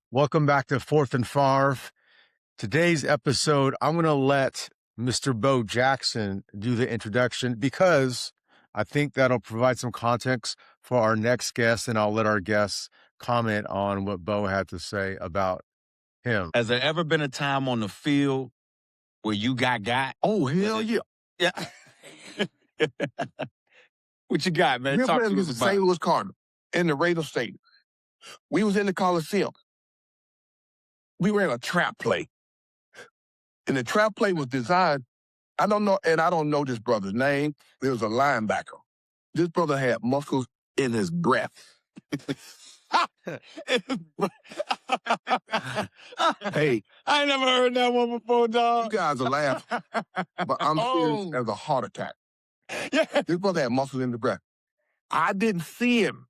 Welcome back to Fourth and Favre. Today's episode, I'm going to let Mr. Bo Jackson do the introduction because I think that'll provide some context for our next guest, and I'll let our guests comment on what Bo had to say about him. Has there ever been a time on the field where you got? Oh, hell yeah. Yeah. What you got, man? We're Talk playing to against us the about St. it. Louis Cardinals in the Raider Stadium. We was in the Coliseum. We ran a trap play. And the trap play was designed, I don't know this brother's name. There was a linebacker. This brother had muscles in his breath. Hey, I ain't never heard that one before, you dog. guys are laughing, but I'm serious Oh. as a heart attack. Yeah. This brother had muscles in the breath. I didn't see him.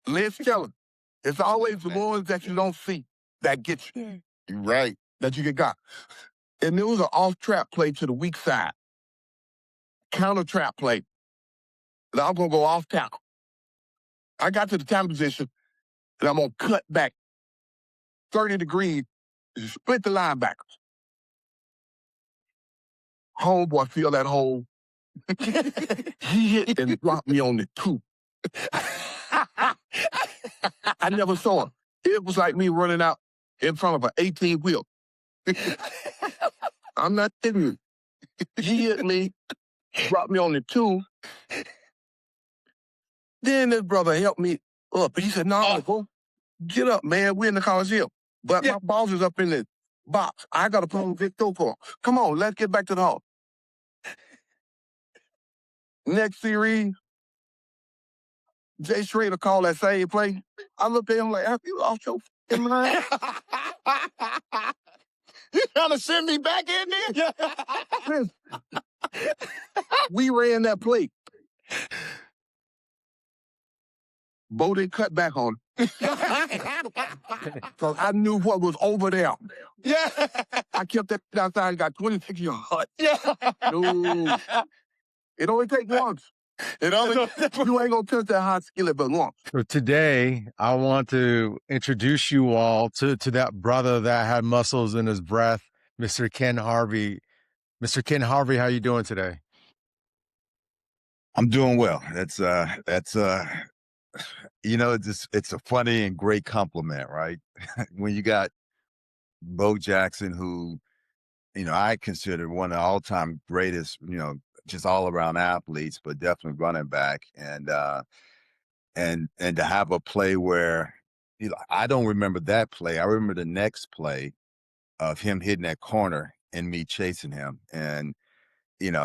Let's tell him. It's always the ones that you don't see that get you. Right. That you get got. And there was an off trap play to the weak side. Counter trap play. And I'm going to go off tackle. I got to the tackle position, and I'm going to cut back 30 degrees and split the linebackers. Homeboy feel that hole. He hit and dropped me on the two. I never saw him. It was like me running out in front of an 18-wheel. I'm not kidding you. He hit me, dropped me on the two. Then this brother helped me up. He said, no, bro, get up, man. We're in the Coliseum. But my balls is up in the box. I got to put on Victor for him. Come on, let's get back to the hall. Next series, Jay Schrader called that same play. I looked at him like, have you lost your f***ing mind? You trying to send me back in there? Listen, we ran that play. Bo didn't cut back on it. Because I knew what was over there. Yeah. I kept that outside and got 26 yards. Yeah. No. It only takes once. It only You ain't going to touch that hot skillet but once. So today, I want to introduce you all to that brother that had muscles in his breath, Mr. Ken Harvey. Mr. Ken Harvey, how you doing today? I'm doing well. That's it's a funny and great compliment, right? When you got Bo Jackson, who, I consider one of the all-time greatest, just all around athletes, but definitely running back. And to have a play where, I don't remember that play. I remember the next play of him hitting that corner and me chasing him. And,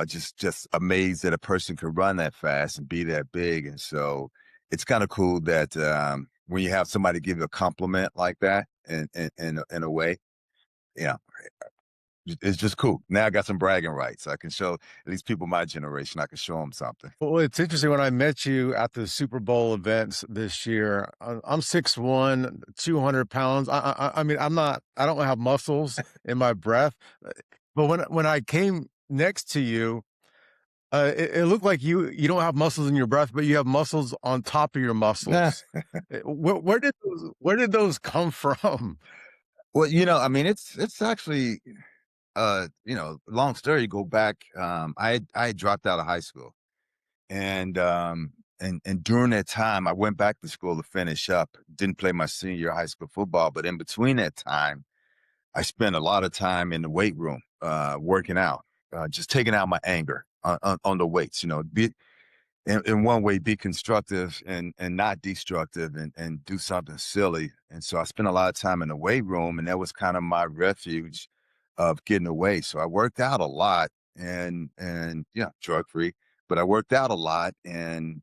just amazed that a person could run that fast and be that big. And so it's kind of cool that when you have somebody give you a compliment like that in a way, it's just cool. Now I got some bragging rights. I can show at least people my generation, I can show them something. Well, it's interesting when I met you at the Super Bowl events this year. I'm 6'1", 200 pounds. I mean, I don't have muscles in my breath, but when I came next to you, it looked like you don't have muscles in your breath, but you have muscles on top of your muscles. Where did those come from? Well, I mean, it's actually, long story. Go back. I had dropped out of high school, and during that time, I went back to school to finish up. Didn't play my senior year of high school football, but in between that time, I spent a lot of time in the weight room, working out, just taking out my anger on the weights. Be in one way, be constructive and not destructive, and do something silly. And so I spent a lot of time in the weight room, and that was kind of my refuge of getting away. So I worked out a lot, and drug free, but I worked out a lot, and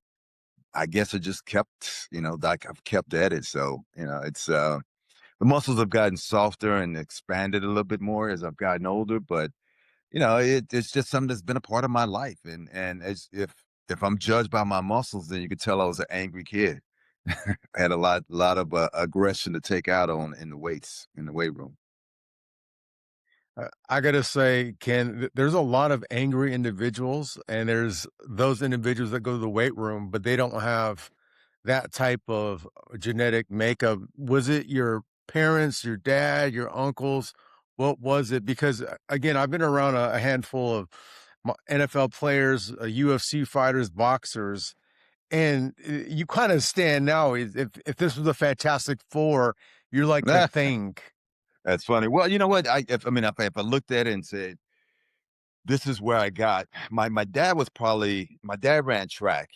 I guess it just kept, like I've kept at it. So, it's the muscles have gotten softer and expanded a little bit more as I've gotten older, but it's just something that's been a part of my life. And as if I'm judged by my muscles, then you could tell I was an angry kid. I had a lot of aggression to take out on in the weight room. I gotta say, Ken, there's a lot of angry individuals, and there's those individuals that go to the weight room, but they don't have that type of genetic makeup. Was it your parents, your dad, your uncles? What was it? Because again, I've been around a handful of NFL players, UFC fighters, boxers, and you kind of stand now. If this was a Fantastic Four, you're like the thing. That's funny. Well, you know what? If I looked at it and said, this is where I got my dad was probably my dad ran track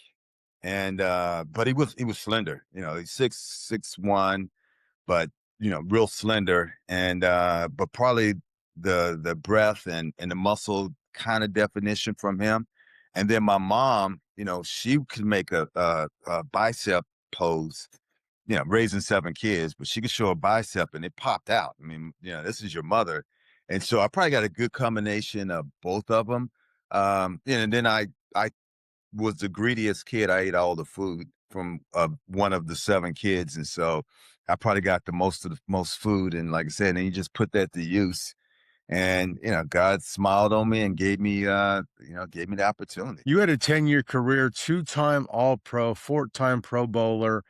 and but he was slender, he's 6'1", but real slender and but probably the breath and the muscle kind of definition from him. And then my mom, she could make a bicep pose, raising 7 kids, but she could show a bicep and it popped out. I mean, this is your mother. And so I probably got a good combination of both of them. And then I was the greediest kid. I ate all the food from one of the 7 kids. And so I probably got the most food. And like I said, and you just put that to use. And, God smiled on me and gave me the opportunity. You had a 10-year career, 2-time All-Pro, 4-time Pro Bowler.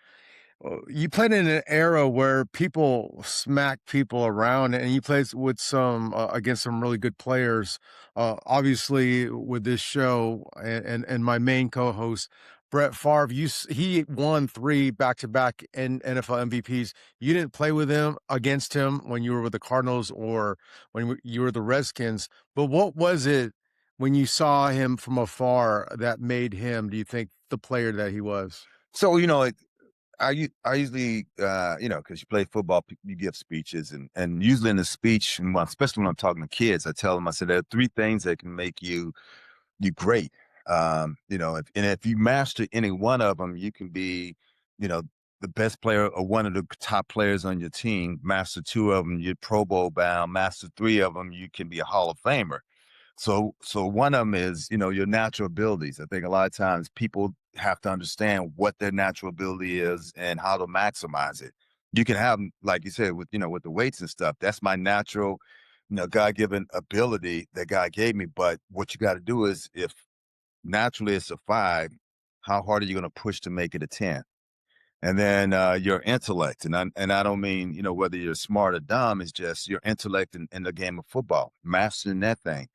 You played in an era where people smack people around, and you played with some against some really good players. Obviously, with this show and my main co-host Brett Favre, he won 3 back-to-back NFL MVPs. You didn't play with him against him when you were with the Cardinals or when you were the Redskins. But what was it when you saw him from afar that made him, do you think, the player that he was? So, I usually, because you play football, you give speeches, and usually in the speech, and especially when I'm talking to kids, I tell them, I said, there are 3 things that can make you great. If you master any one of them, you can be, the best player or one of the top players on your team. Master 2 of them, you're Pro Bowl bound. Master 3 of them, you can be a Hall of Famer. So one of them is, your natural abilities. I think a lot of times people have to understand what their natural ability is and how to maximize it. You can have, like you said, with the weights and stuff, that's my natural, God-given ability that God gave me. But what you got to do is, if naturally it's a 5, how hard are you going to push to make it a 10? And then your intellect, and I don't mean whether you're smart or dumb. It's just your intellect in the game of football, mastering that thing.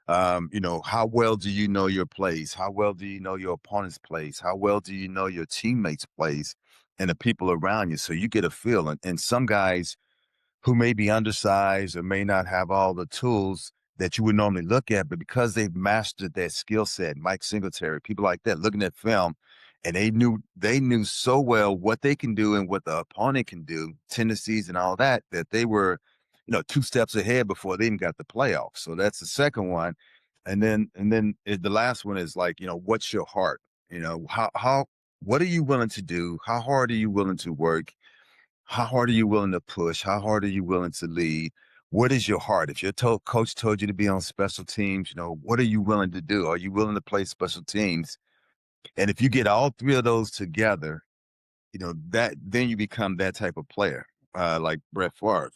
How well do you know your plays? How well do you know your opponent's plays? How well do you know your teammates' plays and the people around you? So you get a feel. And some guys who may be undersized or may not have all the tools that you would normally look at, but because they've mastered that skill set, Mike Singletary, people like that, looking at film, and they knew so well what they can do and what the opponent can do, tendencies and all that, that they were, 2 steps ahead before they even got the playoffs. So that's the second one. And then the last one is like, what's your heart? What are you willing to do? How hard are you willing to work? How hard are you willing to push? How hard are you willing to lead? What is your heart? If your coach told you to be on special teams, what are you willing to do? Are you willing to play special teams? And if you get all 3 of those together, that then you become that type of player, like Brett Favre.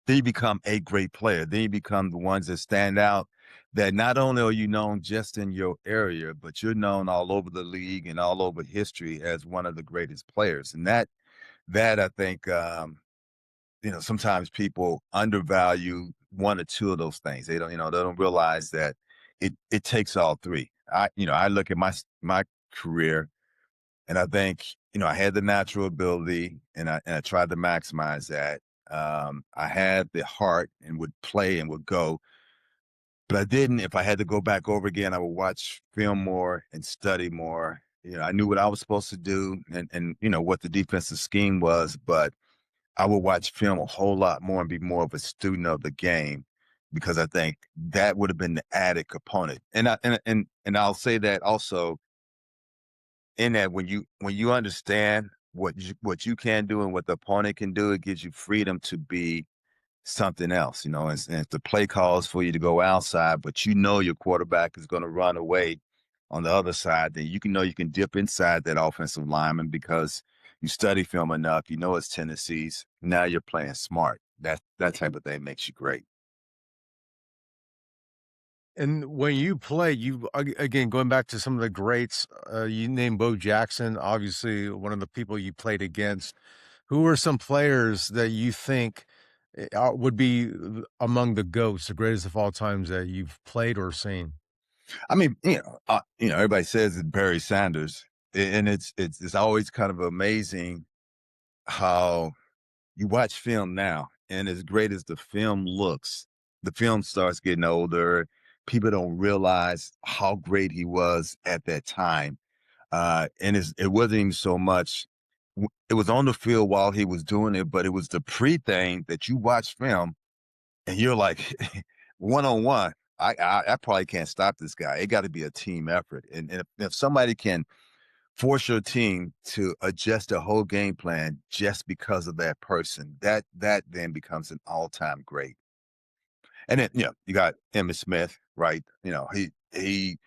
Then you become a great player. Then you become the ones that stand out. That not only are you known just in your area, but you're known all over the league and all over history as one of the greatest players. And that I think, sometimes people undervalue 1 or 2 of those things. They don't realize that it takes all 3. I look at my career, and I think, I had the natural ability, and I tried to maximize that. I had the heart and would play and would go, but I didn't. If I had to go back over again, I would watch film more and study more. I knew what I was supposed to do and what the defensive scheme was, but I would watch film a whole lot more and be more of a student of the game, because I think that would have been the added component. And I'll say that also, in that when you understand what you can do and what the opponent can do, it gives you freedom to be something else, and if the play calls for you to go outside, but your quarterback is going to run away on the other side, then you can dip inside that offensive lineman because you study film enough, his tendencies. Now you're playing smart. That type of thing makes you great. And when you play, again, going back to some of the greats, you named Bo Jackson, obviously one of the people you played against. Who are some players that you think would be among the GOATs, the greatest of all times that you've played or seen? I mean, everybody says it's Barry Sanders, and it's always kind of amazing how you watch film now, and as great as the film looks, the film starts getting older. People don't realize how great he was at that time. And it wasn't even so much, it was on the field while he was doing it, but it was the pre thing that you watch film and you're like, one on one, I probably can't stop this guy. It got to be a team effort. And if somebody can force your team to adjust a whole game plan just because of that person, that then becomes an all-time great. And then, you got Emmett Smith, right? He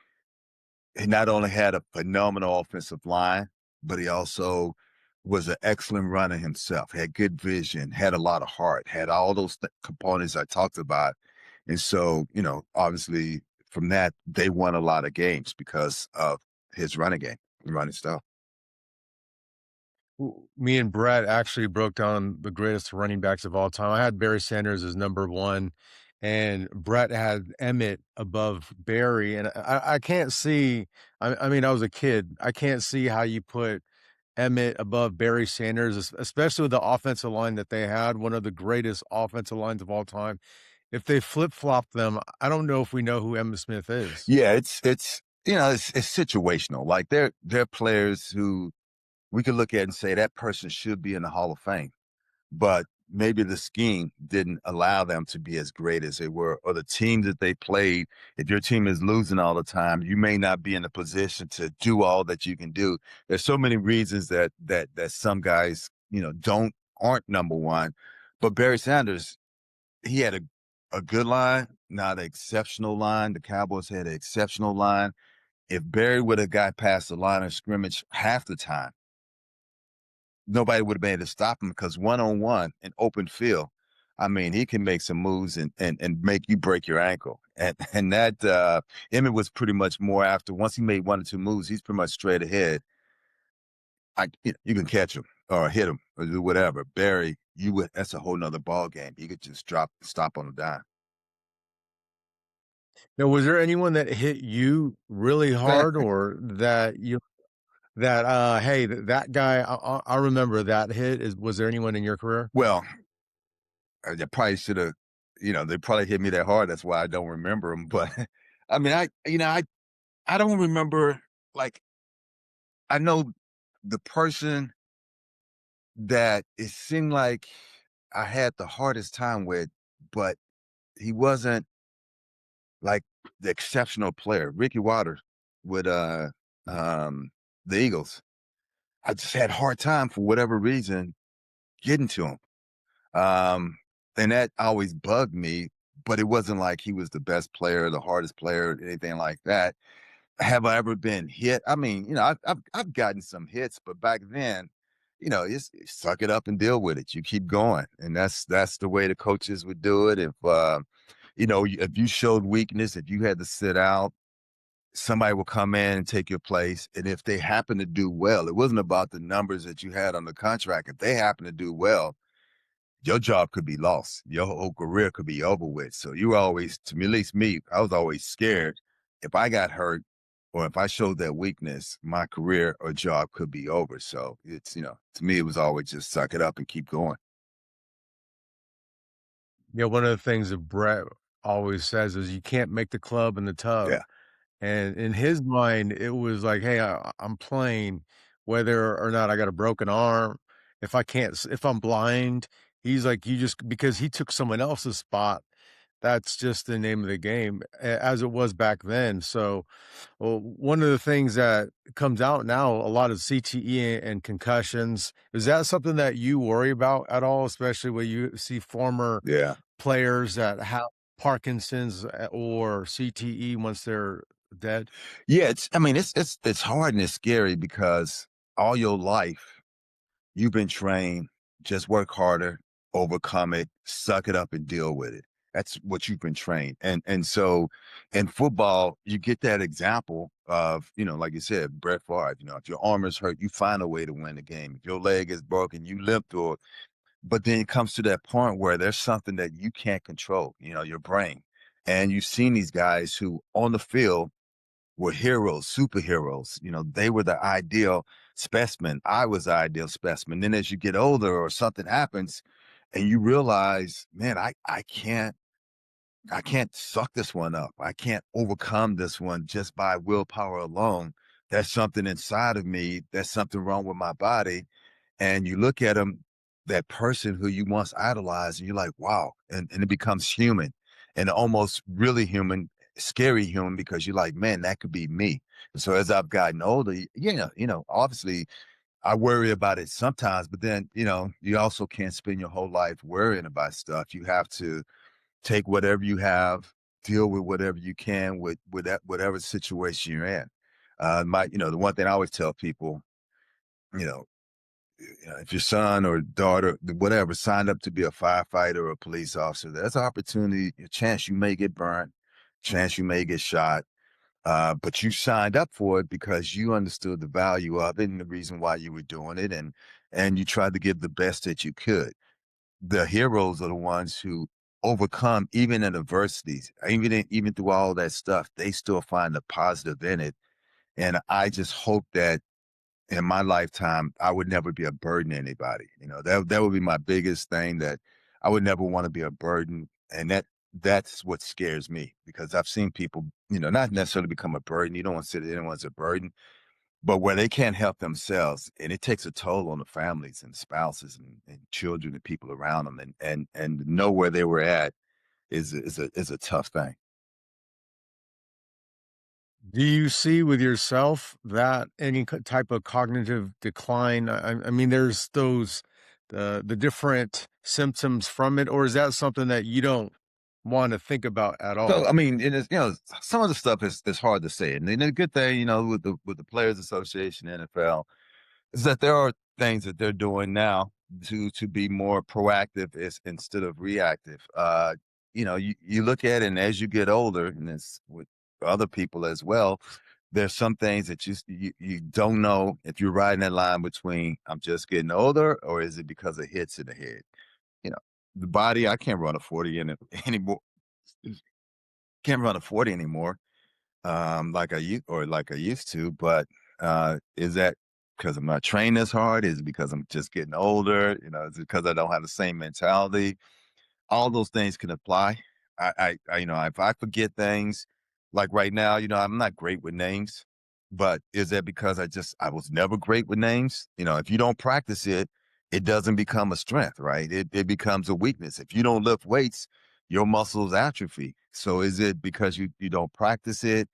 not only had a phenomenal offensive line, but he also was an excellent runner himself, had good vision, had a lot of heart, had all those components I talked about. And so, obviously from that, they won a lot of games because of his running game, running stuff. Me and Brett actually broke down the greatest running backs of all time. I had Barry Sanders as number one, and Brett had Emmett above Barry. And I can't see. I mean, I was a kid. I can't see how you put Emmett above Barry Sanders, especially with the offensive line that they had, one of the greatest offensive lines of all time. If they flip flop them, I don't know if we know who Emmett Smith is. Yeah, it's situational. Like they're players who we could look at and say that person should be in the Hall of Fame, but maybe the scheme didn't allow them to be as great as they were, or the team that they played. If your team is losing all the time, you may not be in a position to do all that you can do. There's so many reasons that some guys, don't aren't number one. But Barry Sanders, he had a good line, not an exceptional line. The Cowboys had an exceptional line. If Barry would have got past the line of scrimmage half the time, nobody would have been able to stop him because one on one in open field, I mean, he can make some moves and make you break your ankle. And that Emmett was pretty much more after once he made one or two moves, he's pretty much straight ahead. You can catch him or hit him or do whatever. Barry, that's a whole nother ball game. You could just stop on a dime. Now, was there anyone that hit you really hard, or hey, that guy, I remember that hit. Was there anyone in your career? Well, they probably should have, they probably hit me that hard. That's why I don't remember them. But I mean, I don't remember, like, I know the person that it seemed like I had the hardest time with, but he wasn't like the exceptional player. Ricky Waters with um the Eagles. I just had a hard time for whatever reason getting to him. Um and that always bugged me, but it wasn't like he was the best player, the hardest player, anything like that. Have I ever been hit? I mean, I've gotten some hits, but back then, you suck it up and deal with it. You keep going, and that's the way the coaches would do it. If you showed weakness, if you had to sit out, somebody will come in and take your place. And if they happen to do well, it wasn't about the numbers that you had on the contract. If they happen to do well, your job could be lost. Your whole career could be over with. So you were always, to me, at least me, I was always scared. If I got hurt or if I showed that weakness, my career or job could be over. So to me, it was always just suck it up and keep going. Yeah, one of the things that Brett always says is you can't make the club in the tub. Yeah. And in his mind, it was like, hey, I'm playing whether or not I got a broken arm. If I'm blind, he's like, you just because he took someone else's spot. That's just the name of the game, as it was back then. So, well, one of the things that comes out now, a lot of CTE and concussions. Is that something that you worry about at all, especially when you see former Yeah. players that have Parkinson's or CTE once they're dead? Yeah. I mean, it's hard and it's scary because all your life you've been trained, just work harder, overcome it, suck it up and deal with it. That's what you've been trained. And so in football, you get that example of, like you said, Brett Favre, if your arm is hurt, you find a way to win the game. If your leg is broken, you limp through it. But then it comes to that point where there's something that you can't control, your brain. And you've seen these guys who on the field were heroes, superheroes. They were the ideal specimen. I was the ideal specimen. Then as you get older or something happens and you realize, man, I can't suck this one up. I can't overcome this one just by willpower alone. There's something inside of me. There's something wrong with my body. And you look at them, that person who you once idolized, and you're like, wow. And it becomes human and almost really human, scary human, because you're like, man, that could be me. And so as I've gotten older, obviously I worry about it sometimes, but then, you also can't spend your whole life worrying about stuff. You have to take whatever you have, deal with whatever you can with that whatever situation you're in. The one thing I always tell people, you know, if your son or daughter, whatever, signed up to be a firefighter or a police officer, there's an opportunity, a chance you may get burned, chance you may get shot. But you signed up for it because you understood the value of it and the reason why you were doing it, and you tried to give the best that you could. The heroes are the ones who overcome even in adversities, even through all that stuff, they still find the positive in it. And I just hope that in my lifetime, I would never be a burden to anybody. That would be my biggest thing, that I would never want to be a burden. And that's what scares me, because I've seen people, not necessarily become a burden. You don't want to say that anyone's a burden, but where they can't help themselves, and it takes a toll on the families and spouses and children and people around them, and to know where they were at is a tough thing. Do you see with yourself that any type of cognitive decline? I mean, there's those the different symptoms from it, or is that something that you don't want to think about at So all? I mean, it is, some of the stuff is hard to say, and then the good thing, with the Players Association, NFL, is that there are things that they're doing now to be more proactive instead of reactive. You look at it, and as you get older, and it's with other people as well, there's some things that you don't know if you're riding that line between I'm just getting older, or is it because of hits in the head. You know, the body, I can't run a 40 in it anymore. Can't run a 40 anymore, like I used to. But is that because I'm not trained as hard? Is it because I'm just getting older? Is it because I don't have the same mentality? All those things can apply. If I forget things, like right now, I'm not great with names, but is that because I was never great with names? If you don't practice it, it doesn't become a strength, right? It becomes a weakness. If you don't lift weights, your muscles atrophy. So is it because you don't practice it,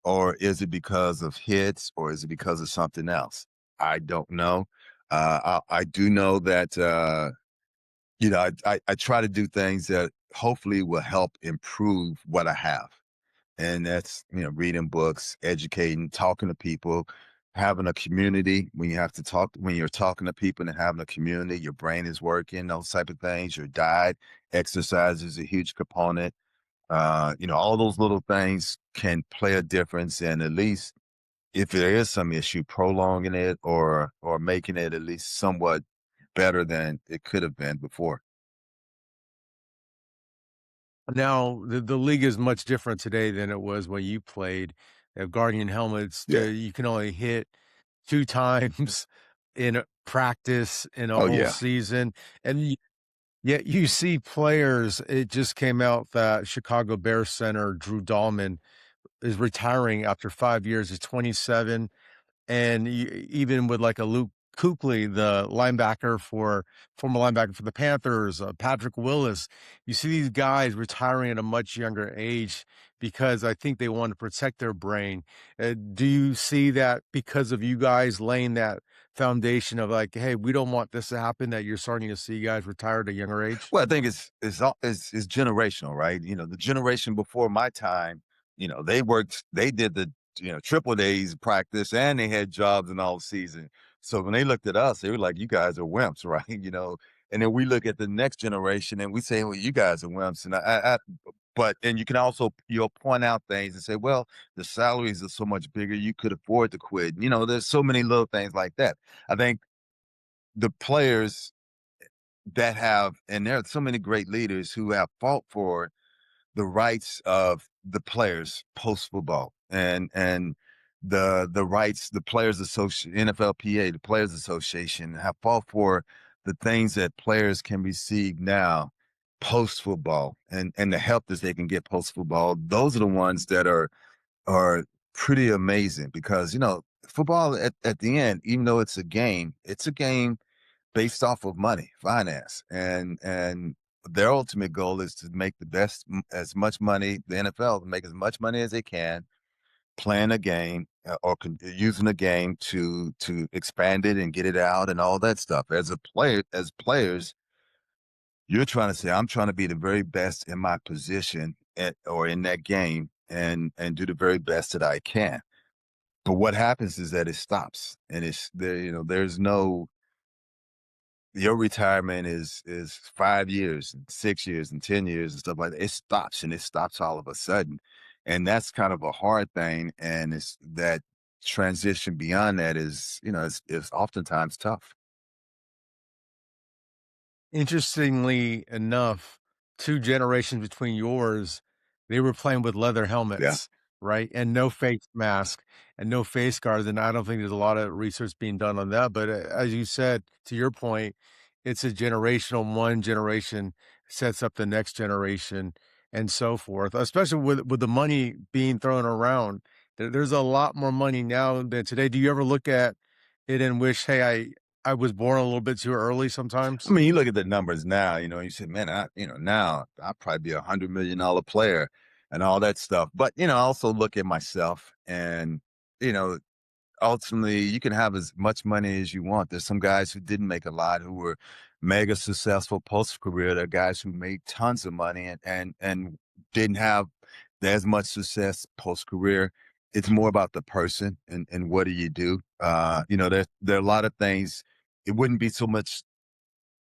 or is it because of hits, or is it because of something else? I don't know. I do know that I try to do things that hopefully will help improve what I have. And that's, reading books, educating, talking to people, having a community. When you're talking to people and having a community, your brain is working, those type of things. Your diet, exercise is a huge component. All those little things can play a difference. And at least if there is some issue, prolonging it or making it at least somewhat better than it could have been before. Now, the league is much different today than it was when you played. Guardian helmets, Yeah. you can only hit 2 times in a practice in a Oh whole yeah. season, and yet you see players. It just came out that Chicago Bears center Drew Dahlman is retiring after 5 years. He's 27. And even with like a Luke Kuechly, the former linebacker for the Panthers, Patrick Willis, you see these guys retiring at a much younger age because I think they want to protect their brain. Do you see that because of you guys laying that foundation of like, hey, we don't want this to happen, that you're starting to see guys retire at a younger age? Well, I think it's generational, right? The generation before my time, they did the triple days practice, and they had jobs in all season. So when they looked at us, they were like, "You guys are wimps," right? And then we look at the next generation and we say, well, you guys are wimps. And and you can also, you'll point out things and say, well, the salaries are so much bigger, you could afford to quit. You know, there's so many little things like that. I think the players that have, and there are so many great leaders who have fought for the rights of the players post football and the rights, the players association, NFLPA, the players association have fought for the things that players can receive now post football and the help that they can get post football. Those are the ones that are pretty amazing because, you know, football at the end, even though it's a game based off of money, finance, and their ultimate goal is to make the best as much money. The NFL to make as much money as they can, playing a game using a game to expand it and get it out and all that stuff. As a player, as players, you're trying to say, I'm trying to be the very best in my position or in that game and do the very best that I can. But what happens is that it stops and it's there. You know, there's no your retirement is 5 years and 6 years and 10 years and stuff like that. It stops and it stops all of a sudden. And that's kind of a hard thing. And it's that transition beyond that is, you know, it's oftentimes tough. Interestingly enough, 2 generations between yours, they were playing with leather Yeah. helmets, right? And no face mask and no face guards, and I don't think there's a lot of research being done on that, but, as you said, to your point, it's a generational one generation sets up the next generation and so forth, especially with the money being thrown around. There's a lot more money now than today. Do you ever look at it and wish, "Hey, I was born a little bit too early I sometimes?" mean, you look at the numbers now, you know, you say, man, now I'd probably be $100 million player and all that stuff. But, you know, I also look at myself and, you know, ultimately you can have as much money as you want. There's some guys who didn't make a lot who were mega successful post career. There are guys who made tons of money and didn't have as much success post career. It's more about the person and what do you do. You know, there are a lot of things. It wouldn't be so much,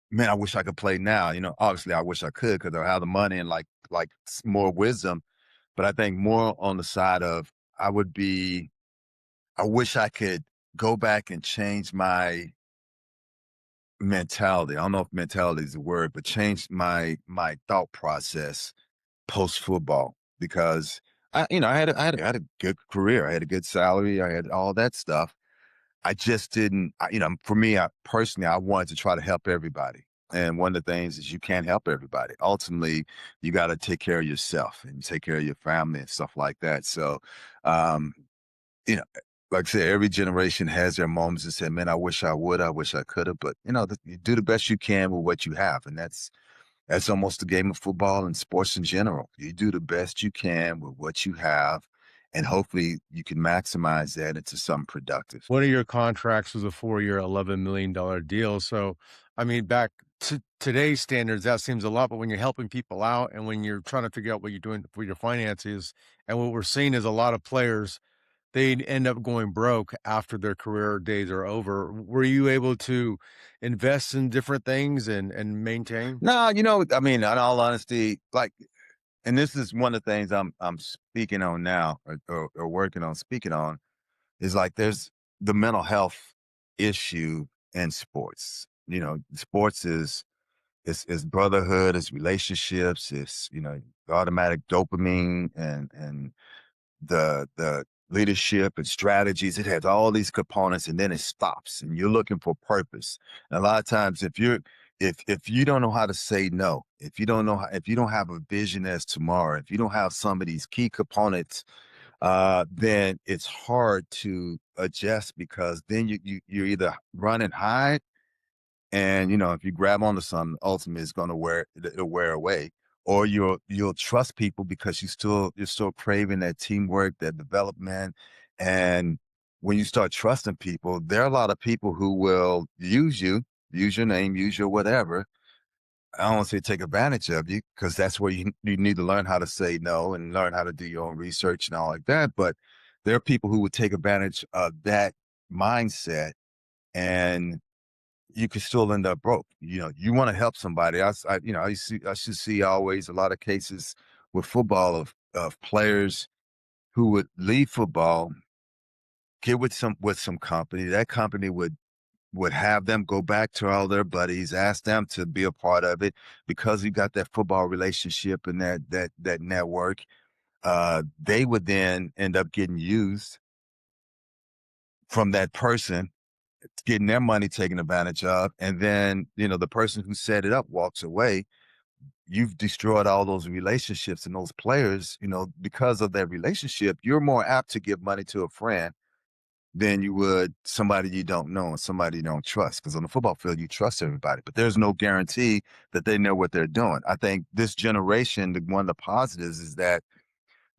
man, I wish I could play now. You know, obviously I wish I could because I have the money and more wisdom. But I think more on the side of I would be I wish I could go back and change my mentality. I don't know if mentality is a word, but change my thought process post football because I had a good career. I had a good salary. I had all that stuff. I just didn't. For me, personally, I wanted to try to help everybody. And one of the things is you can't help everybody. Ultimately, you got to take care of yourself and take care of your family and stuff like that. So, um, you know, like I said, every generation has their moments and say, man, I wish I would, I wish I could have, but you know, you do the best you can with what you have. And that's almost the game of football and sports in general. You do the best you can with what you have, and hopefully you can maximize that into something productive. One of your contracts was a 4-year, $11 million deal, so, I mean, back to today's standards, that seems a lot, but when you're helping people out and when you're trying to figure out what you're doing for your finances, and what we're seeing is a lot of players, they end up going broke after their career days are over. Were you able to invest in different things and maintain? No, you know, I mean, in all honesty, and this is one of the things I'm speaking on now or working on speaking on is like there's the mental health issue in sports. You know, sports is brotherhood, it's relationships, it's automatic dopamine and the leadership and strategies. It has all these components, and then it stops, and you're looking for purpose. And a lot of times, if you don't know how to say no, if you don't have a vision as tomorrow, if you don't have some of these key components, then it's hard to adjust because then you're either run and hide, and if you grab onto something, ultimately it's going to it'll wear away, or you'll trust people because you're still craving that teamwork, that development. And when you start trusting people, there are a lot of people who will use your name, use your whatever. I don't want to say take advantage of you because that's where you need to learn how to say no and learn how to do your own research and all like that. But there are people who would take advantage of that mindset and you could still end up broke. You want to help somebody. I should see always a lot of cases with football of players who would leave football, get with some company. That company would have them go back to all their buddies, ask them to be a part of it because you got that football relationship and that network. They would then end up getting used from that person, getting their money taken advantage of, and then the person who set it up walks away. You've destroyed all those relationships and those players. Because of that relationship, you're more apt to give money to a friend than you would somebody you don't know and somebody you don't trust. Because on the football field, you trust everybody, but there's no guarantee that they know what they're doing. I think this generation, one of the positives is that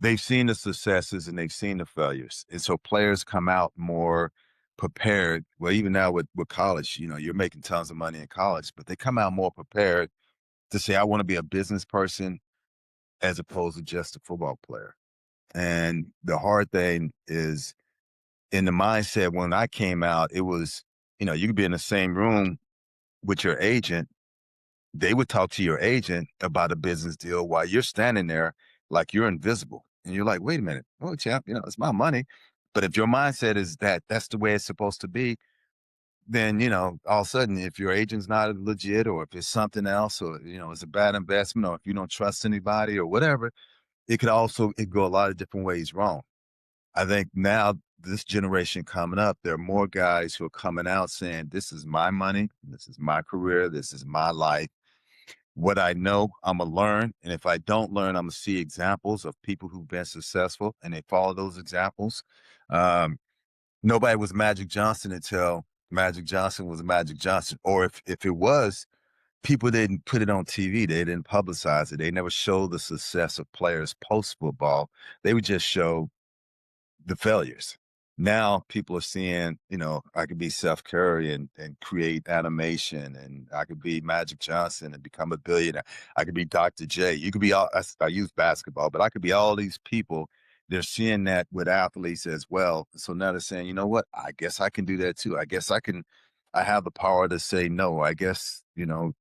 they've seen the successes and they've seen the failures. And so players come out more prepared. Well, even now with college, you're making tons of money in college, but they come out more prepared to say, I want to be a business person as opposed to just a football player. And the hard thing is, in the mindset when I came out, it was, you could be in the same room with your agent. They would talk to your agent about a business deal while you're standing there like you're invisible. And you're like, wait a minute, oh, champ, it's my money. But if your mindset is that that's the way it's supposed to be, then, all of a sudden, if your agent's not legit or if it's something else or, it's a bad investment or if you don't trust anybody or whatever, it could go a lot of different ways wrong. I think now this generation coming up, there are more guys who are coming out saying, this is my money, this is my career, this is my life. What I know, I'm going to learn. And if I don't learn, I'm going to see examples of people who've been successful and they follow those examples. Nobody was Magic Johnson until Magic Johnson was Magic Johnson. Or if it was, people didn't put it on TV. They didn't publicize it. They never showed the success of players post football. They would just show the failures. Now people are seeing, I could be Seth Curry and create animation, and I could be Magic Johnson and become a billionaire. I could be Dr. J. You could be I use basketball, but I could be all these people. They're seeing that with athletes as well. So now they're saying, you know what? I guess I can do that too. I have the power to say no. I guess,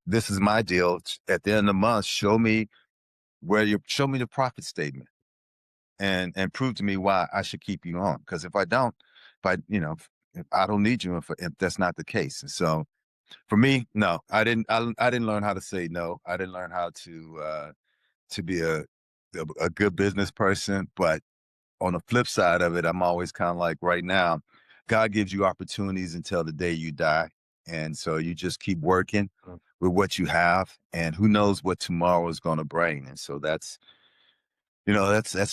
this is my deal. At the end of the month, show me the profit statement and prove to me why I should keep you on. Because if I don't, if I don't need you, if that's not the case. And so for me, no, I didn't learn how to say no. I didn't learn how to be a good business person. But on the flip side of it, I'm always kind of like, right now, God gives you opportunities until the day you die. And so you just keep working with what you have, and who knows what tomorrow is going to bring. And so that's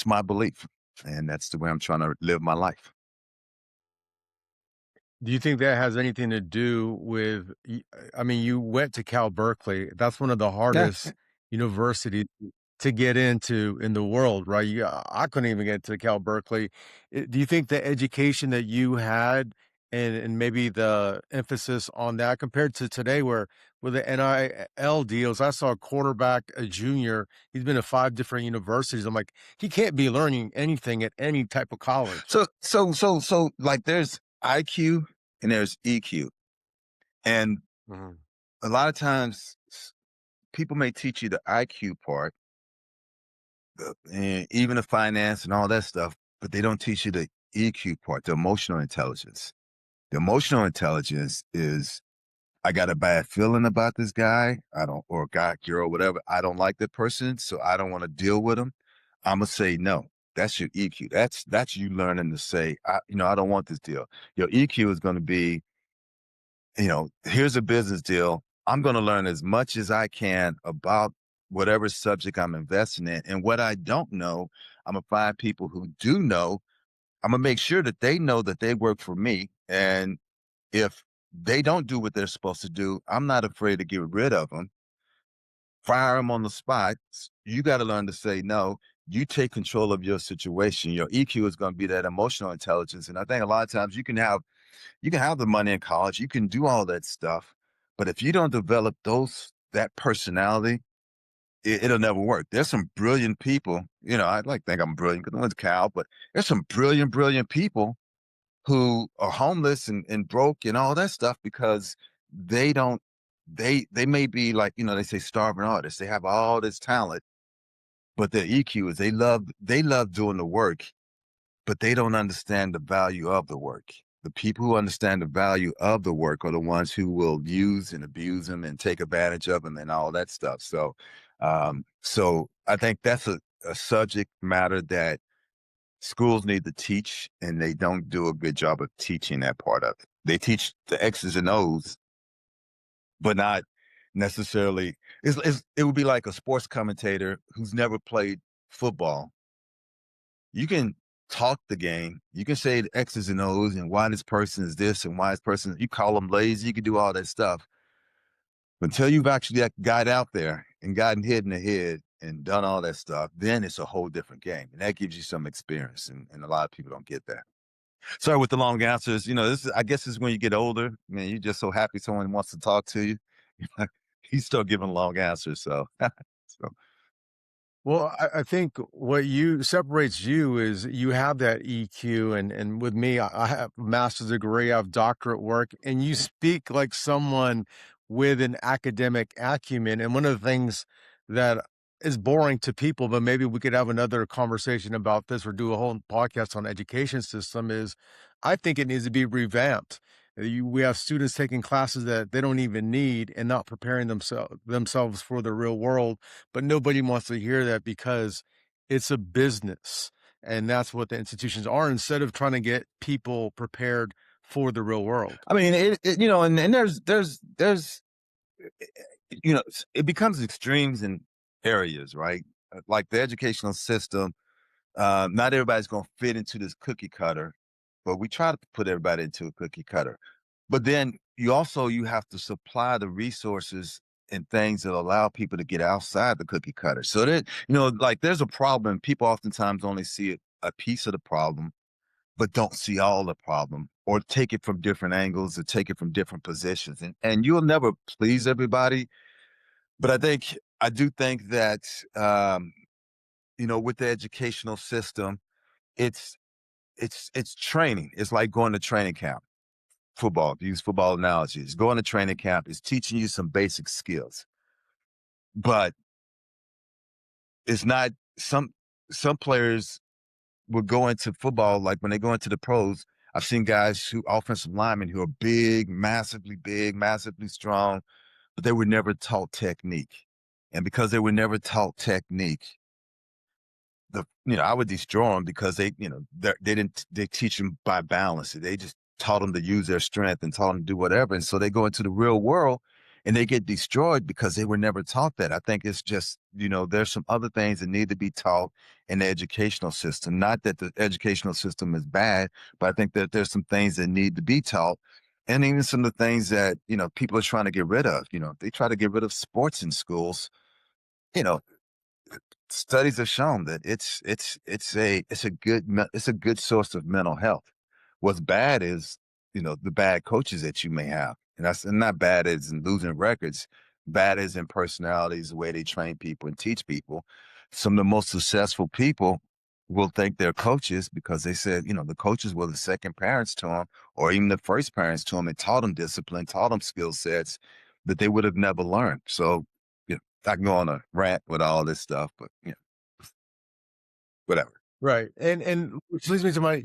my belief, and that's the way I'm trying to live my life. Do you think that has anything to do with I mean, you went to Cal Berkeley. That's one of the Yeah. hardest universities to get into in the world, right? I couldn't even get to Cal Berkeley. Do you think the education that you had and maybe the emphasis on that compared to today where with the NIL deals, I saw a quarterback, a junior, he's been to 5 different universities. I'm like, he can't be learning anything at any type of college. So like there's IQ and there's EQ. And Mhm. a lot of times people may teach you the IQ part, and even the finance and all that stuff, but they don't teach you the EQ part, the emotional intelligence. The emotional intelligence is, I got a bad feeling about this guy. I don't, or guy, girl, whatever. I don't like that person, so I don't want to deal with him. I'm gonna say no. That's your EQ. That's you learning to say, I don't want this deal. Your EQ is going to be, here's a business deal. I'm going to learn as much as I can about whatever subject I'm investing in. And what I don't know, I'm going to find people who do know. I'm going to make sure that they know that they work for me. And if they don't do what they're supposed to do, I'm not afraid to get rid of them, fire them on the spot. You got to learn to say no. You take control of your situation. Your EQ is going to be that emotional intelligence. And I think a lot of times you can have the money in college, you can do all that stuff, but if you don't develop that personality, it'll never work. There's some brilliant people, I'd like to think I'm brilliant because I went to Cal, but there's some brilliant people who are homeless and broke and all that stuff because they don't, they may be like, they say starving artists. They have all this talent, but their EQ is they love doing the work, but they don't understand the value of the work. The people who understand the value of the work are the ones who will use and abuse them and take advantage of them and all that stuff. So I think that's a subject matter that schools need to teach, and they don't do a good job of teaching that part of it. They teach the X's and O's, but not necessarily. It would be like a sports commentator who's never played football. You can talk the game. You can say the X's and O's and why this person is this and why this person, you call them lazy. You can do all that stuff. But until you've actually got out there and gotten hit in the head and done all that stuff, then it's a whole different game. And that gives you some experience. And a lot of people don't get that. Sorry with the long answers. I guess this is when you get older. Man, you're just so happy someone wants to talk to you. You start giving long answers. So, so Well, I think what you separates you is you have that EQ, and with me, I have a master's degree, I have doctorate work, and you speak like someone with an academic acumen. And one of the things that is boring to people, but maybe we could have another conversation about this or do a whole podcast on education system is I think it needs to be revamped. We have students taking classes that they don't even need and not preparing themselves for the real world, but nobody wants to hear that because it's a business, and that's what the institutions are, instead of trying to get people prepared for the real world. I mean, and there's, it becomes extremes in areas, right? Like the educational system, not everybody's going to fit into this cookie cutter, but we try to put everybody into a cookie cutter. But then you have to supply the resources and things that allow people to get outside the cookie cutter. So that, like there's a problem. People oftentimes only see a piece of the problem, but don't see all the problem or take it from different angles or take it from different positions. And you'll never please everybody. But I do think that, with the educational system, it's, it's training. It's like going to training camp. Football, to use football analogies, going to training camp is teaching you some basic skills, but it's not some players will go into football. Like when they go into the pros, I've seen guys who offensive linemen who are big, massively strong, but they were never taught technique. And because they were never taught technique, I would destroy them because they teach them by balance. They just taught them to use their strength and taught them to do whatever. And so they go into the real world and they get destroyed because they were never taught that. I think it's just, there's some other things that need to be taught in the educational system. Not that the educational system is bad, but I think that there's some things that need to be taught. And even some of the things that, people are trying to get rid of. They try to get rid of sports in schools. Studies have shown that it's a good source of mental health. What's bad is, the bad coaches that you may have. And that's and not bad as in losing records, bad as in personalities, the way they train people and teach people. Some of the most successful people will think they're coaches because they said, the coaches were the second parents to them or even the first parents to them and taught them discipline, taught them skill sets that they would have never learned. So, I can go on a rant with all this stuff, but whatever. Right. And which leads me to my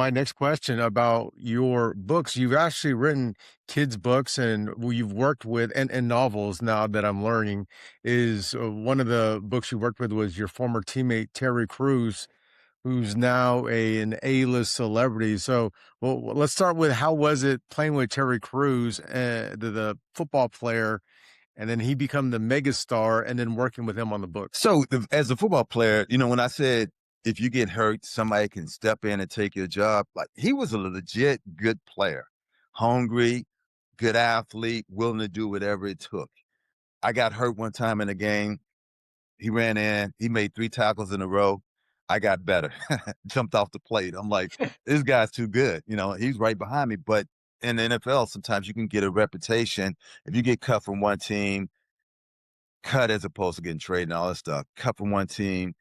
next question about your books. You've actually written kids' books and you've worked with and novels now that I'm learning is one of the books you worked with was your former teammate Terry Crews, who's now an A-list celebrity. So, well, let's start with how was it playing with Terry Crews, the football player, and then he become the megastar, and then working with him on the books? So as a football player, when I said, if you get hurt, somebody can step in and take your job. Like he was a legit good player, hungry, good athlete, willing to do whatever it took. I got hurt one time in a game. He ran in, he made 3 tackles in a row. I got better, jumped off the plate. I'm like, this guy's too good. He's right behind me. But in the NFL, sometimes you can get a reputation. If you get cut from one team, cut as opposed to getting traded and all that stuff, cut from one team,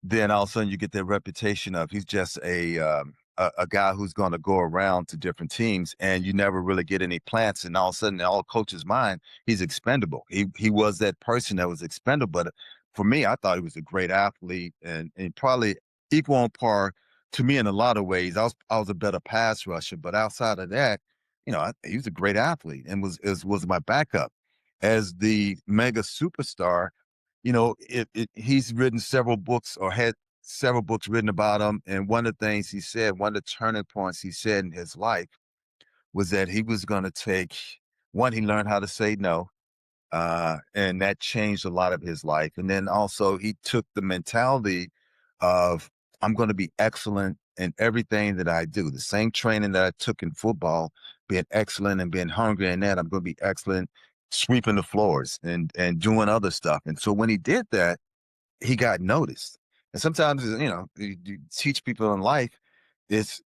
then all of a sudden you get that reputation of he's just a a guy who's going to go around to different teams, and you never really get any plants. And all of a sudden, in all coaches' mind, he's expendable. He was that person that was expendable. But for me, I thought he was a great athlete and probably equal on par to me in a lot of ways. I was a better pass rusher, but outside of that, he was a great athlete and was my backup as the mega superstar. He's written several books or had several books written about him. And one of the things he said, one of the turning points he said in his life was that he was going to take one, he learned how to say no. And that changed a lot of his life. And then also he took the mentality of, I'm going to be excellent in everything that I do. The same training that I took in football, being excellent and being hungry in that, I'm going to be excellent sweeping the floors and doing other stuff. And so when he did that, he got noticed. And sometimes, you teach people in life, it's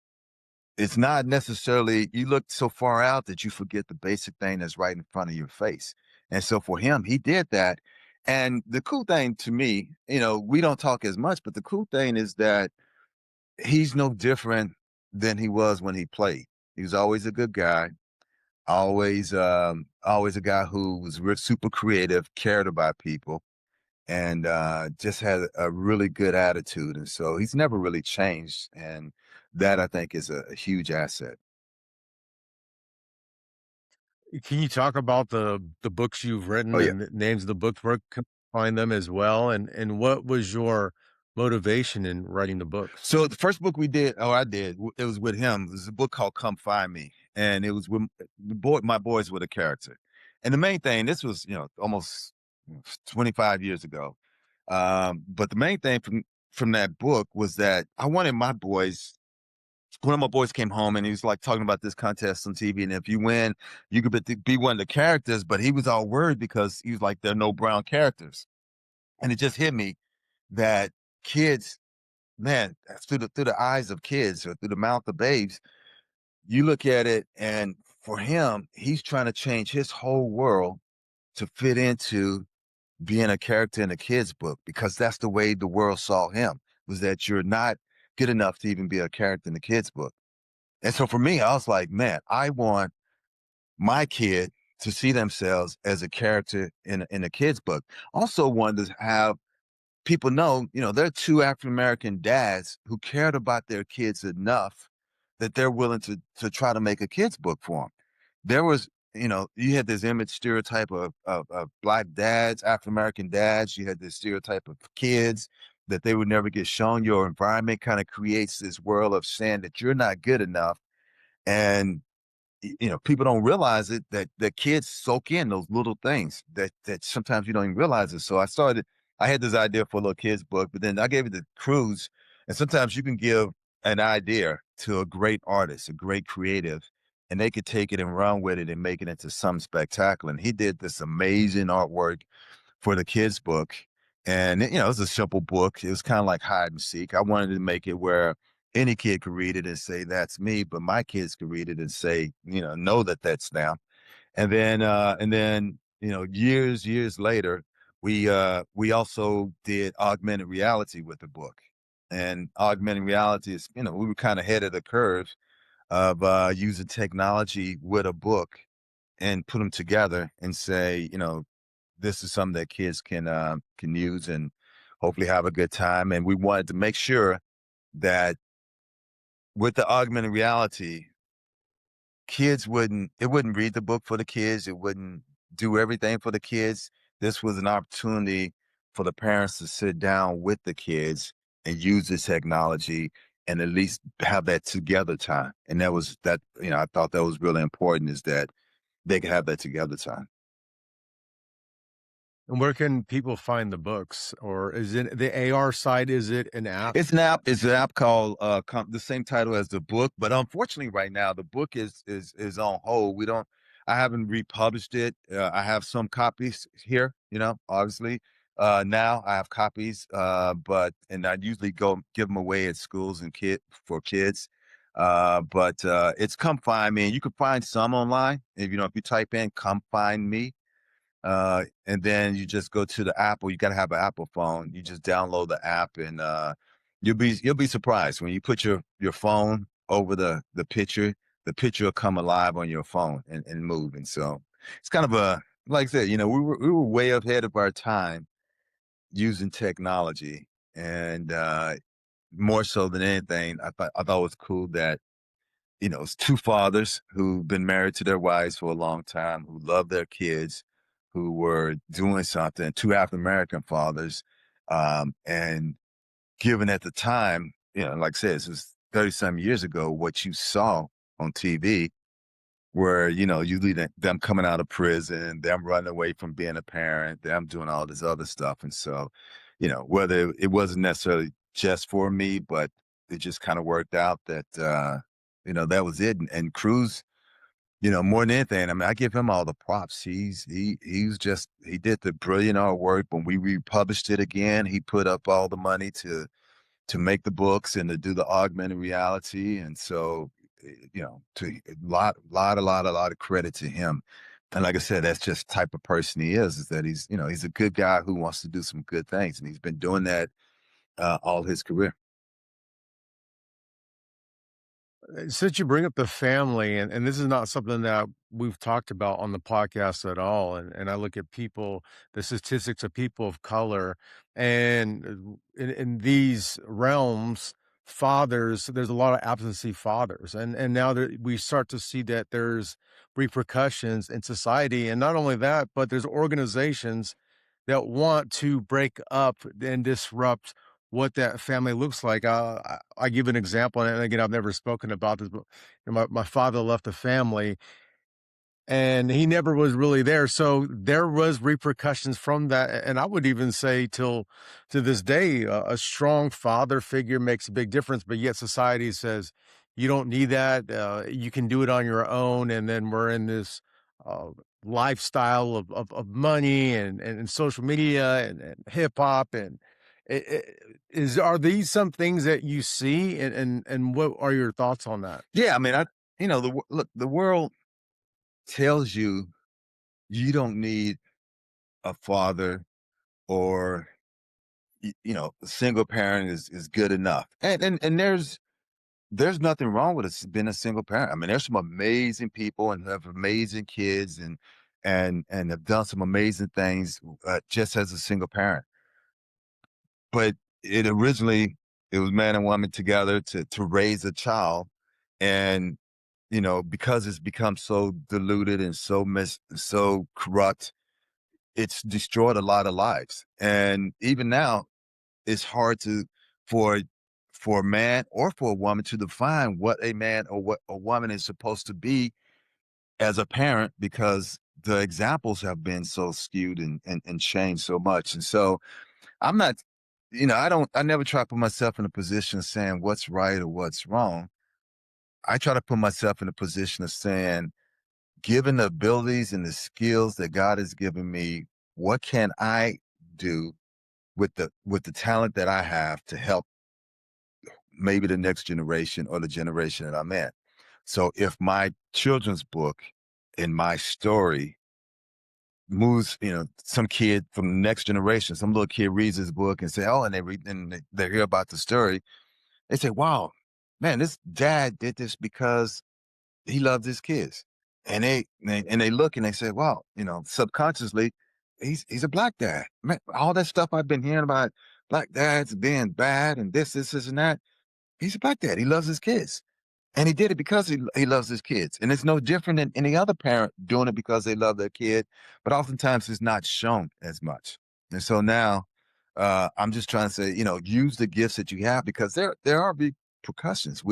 it's not necessarily you look so far out that you forget the basic thing that's right in front of your face. And so for him, he did that. And the cool thing to me, we don't talk as much, but the cool thing is that he's no different than he was when he played. He was always a good guy, always a guy who was super creative, cared about people, and just had a really good attitude. And so he's never really changed. And that I think is a huge asset. Can you talk about the books you've written Oh yeah. and the names of the books? Where can we find them as well? And what was your motivation in writing the books? So the first book we did, or I did, it was with him. It was a book called "Come Find Me," and it was with my boys were the character. And the main thing, this was almost 25 years ago. But the main thing from that book was that I wanted my boys. One of my boys came home and he was like talking about this contest on TV, and if you win, you could be one of the characters. But he was all worried because he was like, there are no brown characters, and it just hit me that kids, man, through the eyes of kids or through the mouth of babes, you look at it, and for him, he's trying to change his whole world to fit into being a character in a kid's book because that's the way the world saw him, was that you're not good enough to even be a character in a kid's book. And so for me, I was like, man, I want my kid to see themselves as a character in a kid's book. Also wanted to have people know, there are two African American dads who cared about their kids enough that they're willing to try to make a kids book for them. There was, you had this image stereotype of black dads, African American dads. You had this stereotype of kids that they would never get shown. Your environment kind of creates this world of saying that you're not good enough. And people don't realize it that kids soak in those little things that sometimes you don't even realize it. So I had this idea for a little kids book, but then I gave it to Cruz. And sometimes you can give an idea to a great artist, a great creative, and they could take it and run with it and make it into something spectacular. And he did this amazing artwork for the kids book. And it was a simple book. It was kind of like hide and seek. I wanted to make it where any kid could read it and say, that's me, but my kids could read it and say, know that that's them. And then, years later, we also did augmented reality with the book. And augmented reality is, we were kind of ahead of the curve of using technology with a book and put them together and say, this is something that kids can use and hopefully have a good time. And we wanted to make sure that with the augmented reality, it wouldn't read the book for the kids. It wouldn't do everything for the kids. This was an opportunity for the parents to sit down with the kids and use the technology and at least have that together time. And I thought that was really important, is that they could have that together time. And where can people find the books? Or is it the AR side? Is it an app? It's an app. It's an app called the same title as the book, but unfortunately, right now the book is on hold. I haven't republished it. I have some copies here. Obviously, now I have copies, and I usually go give them away at schools and for kids. But it's Come Find Me, and you can find some online. If you type in "Come Find Me." And then you just go to the Apple. You got to have an Apple phone. You just download the app, and you'll be surprised when you put your phone over the picture will come alive on your phone and move. And so it's kind of a, like I said, we were way ahead of our time using technology. And more so than anything, I thought it was cool that, it's two fathers who've been married to their wives for a long time, who love their kids, who were doing something, two African American fathers. And given at the time, like I said, this was 30 some years ago, what you saw on TV, where, usually them coming out of prison, them running away from being a parent, them doing all this other stuff. And so, whether it wasn't necessarily just for me, but it just kind of worked out that, that was it. And Cruz, more than anything, I mean, I give him all the props. He did the brilliant artwork. When we republished it again, he put up all the money to make the books and to do the augmented reality. And so, to a lot of credit to him. And like I said, that's just the type of person he is that he's a good guy who wants to do some good things. And he's been doing that all his career. Since you bring up the family, and this is not something that we've talked about on the podcast at all, and I look at people, the statistics of people of color, and in these realms, fathers, there's a lot of absentee fathers, and now we start to see that there's repercussions in society, and not only that, but there's organizations that want to break up and disrupt what that family looks like. I give an example, and again, I've never spoken about this, but my father left the family, and he never was really there. So there was repercussions from that. And I would even say till to this day, a strong father figure makes a big difference, but yet society says you don't need that. You can do it on your own. And then we're in this uh, lifestyle of money and social media and hip hop. And are these some things that you see? And what are your thoughts on that? Yeah, I mean, look, the world tells you you don't need a father, or a single parent is good enough. And there's nothing wrong with being a single parent. I mean, there's some amazing people and have amazing kids and have done some amazing things just as a single parent. But it was man and woman together to raise a child. And because it's become so diluted and so corrupt, it's destroyed a lot of lives. And even now, it's hard for for a man or for a woman to define what a man or what a woman is supposed to be as a parent, because the examples have been so skewed and changed so much. And so I'm not, I never try to put myself in a position of saying what's right or what's wrong. I try to put myself in a position of saying, given the abilities and the skills that God has given me, what can I do with the talent that I have to help maybe the next generation or the generation that I'm in? So if my children's book and my story moves, some kid from the next generation, some little kid reads this book and say, oh, and they hear about the story, they say, wow, man, this dad did this because he loved his kids. And they look and they say, wow, subconsciously, he's a black dad. Man, all that stuff I've been hearing about black dads being bad and this, and that. He's a black dad. He loves his kids. And he did it because he loves his kids. And it's no different than any other parent doing it because they love their kid. But oftentimes it's not shown as much. And so now I'm just trying to say, use the gifts that you have, because there are repercussions.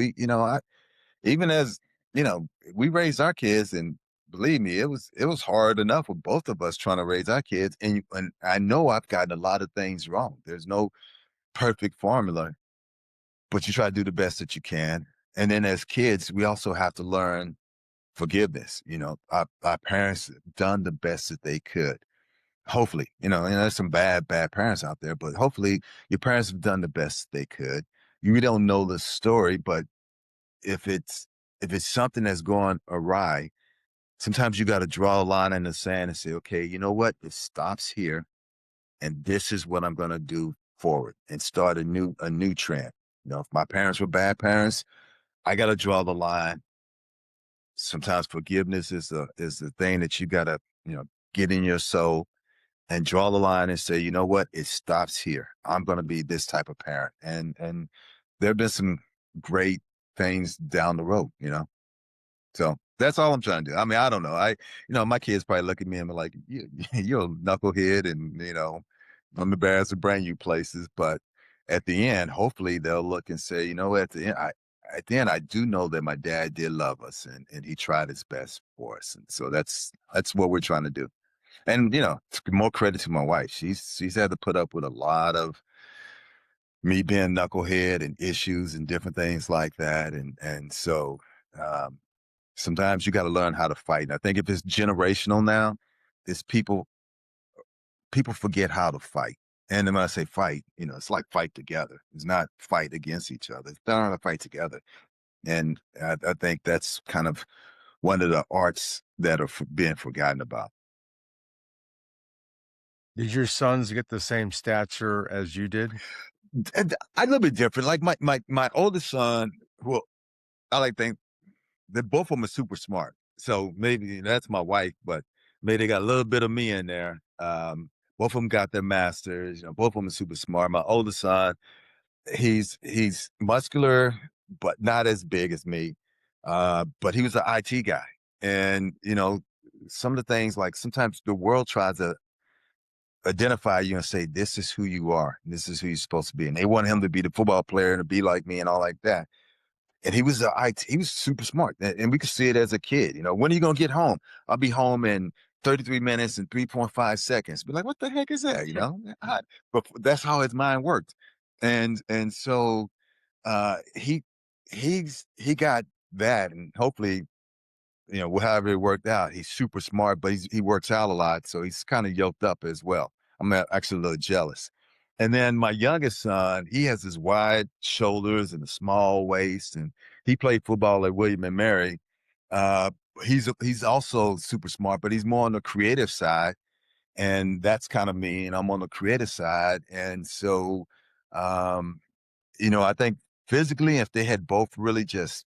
Even as, you know, we raised our kids, and believe me, it was hard enough with both of us trying to raise our kids. And I know I've gotten a lot of things wrong. There's no perfect formula, but you try to do the best that you can. And then as kids, we also have to learn forgiveness. Our parents done the best that they could. Hopefully, and there's some bad parents out there, but hopefully your parents have done the best they could. You don't know the story, but if it's if it's something that's going awry, sometimes you got to draw a line in the sand and say, okay, you know what? It stops here, and this is what I'm going to do forward, and start a new trend. If my parents were bad parents, I got to draw the line. Sometimes forgiveness is the thing that you got to, you know, get in your soul and draw the line and say, you know what, it stops here. I'm going to be this type of parent. And there have been some great things down the road, you know. So that's all I'm trying to do. I mean, I don't know. My kids probably look at me and be like, you're a knucklehead, and I'm embarrassed to bring you places. But at the end, hopefully they'll look and say, you know, at the end, I do know that my dad did love us, and he tried his best for us. And so that's what we're trying to do. And more credit to my wife. She's had to put up with a lot of me being knucklehead and issues and different things like that. And so um, sometimes you got to learn how to fight. And I think if it's generational now, it's people forget how to fight. And then when I say fight, it's like fight together. It's not fight against each other. It's learn how to fight together. And I think that's kind of one of the arts that are being forgotten about. Did your sons get the same stature as you did? And a little bit different. Like my oldest son, well, I like think that both of them are super smart. So maybe that's my wife, but maybe they got a little bit of me in there. Both of them got their masters. Both of them are super smart. My oldest son, he's muscular, but not as big as me. But he was an IT guy, and some of the things, like sometimes the world tries to identify you and say, this is who you are. This is who you're supposed to be. And they want him to be the football player and to be like me and all like that. And he was super smart. And we could see it as a kid. When are you going to get home? I'll be home in 33 minutes and 3.5 seconds. Be like, what the heck is that? But that's how his mind worked. And so he got that. And hopefully, however it worked out, he's super smart, but he works out a lot. So he's kind of yoked up as well. I'm actually a little jealous. And then my youngest son, he has his wide shoulders and a small waist, and he played football at William and Mary. Uh, he's also super smart, but he's more on the creative side, and that's kind of me. And I'm on the creative side, and so I think physically, if they had both really just